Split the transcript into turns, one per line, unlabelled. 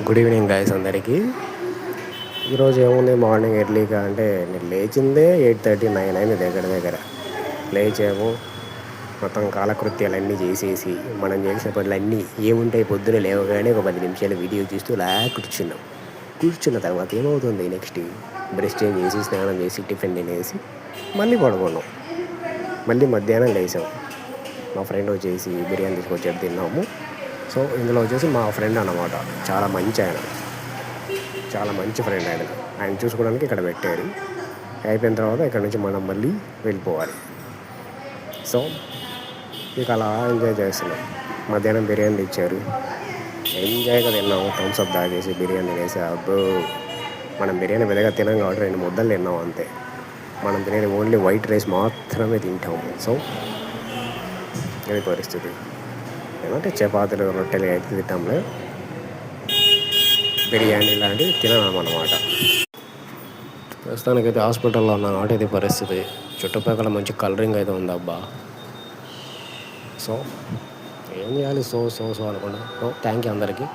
Good evening guys అందరికీ. ఈరోజు ఏముంది, మార్నింగ్ ఎర్లీగా అంటే నేను లేచిందే 8:30, 9 అయింది దగ్గర. లేచాము, మొత్తం కాలకృత్యాలన్నీ చేసేసి మనం చేసిన పనులన్నీ ఏముంటాయి, పొద్దున లేవగానే ఒక 10 నిమిషాలు వీడియో చూస్తూ కూర్చున్న తర్వాత ఏమవుతుంది, నెక్స్ట్ బ్రష్ చేసి స్నానం చేసి టిఫిన్ తినేసి మళ్ళీ పడుకున్నాం. మళ్ళీ మధ్యాహ్నం లేచాం. మా ఫ్రెండ్ వచ్చేసి బిర్యానీ తీసుకొచ్చాడు, తిన్నాము. సో ఇందులో వచ్చేసి మా ఫ్రెండ్ అన్నమాట, చాలా మంచి ఫ్రెండ్ ఆయన చూసుకోవడానికి ఇక్కడ పెట్టారు. అయిపోయిన తర్వాత ఇక్కడ నుంచి మనం మళ్ళీ వెళ్ళిపోవాలి. సో ఇక అలా ఎంజాయ్ చేస్తున్నాం. మధ్యాహ్నం బిర్యానీ ఇచ్చారు, ఎంజాయ్గా తిన్నాము. థమ్స్అప్ తాగేసి బిర్యానీ తినేసి, అబ్బో మనం బిర్యానీ పెద్దగా తినాం కాబట్టి 2 ముద్దలు తిన్నాం అంతే. మనం తినేది ఓన్లీ వైట్ రైస్ మాత్రమే తింటాము. సో ఇది పరిస్థితి. ఏమంటే చపాతీలు, రొట్టెలు అయితే తింటాంలే, బిర్యానీ లాంటివి తినడం అన్నమాట. ప్రస్తుతానికైతే హాస్పిటల్లో ఉన్నాను కాబట్టి ఇది పరిస్థితి. చుట్టుపక్కల మంచి కలరింగ్ అయితే ఉంది అబ్బా. సో ఏం చేయాలి, సో అనుకున్నా. థ్యాంక్ యూ అందరికీ.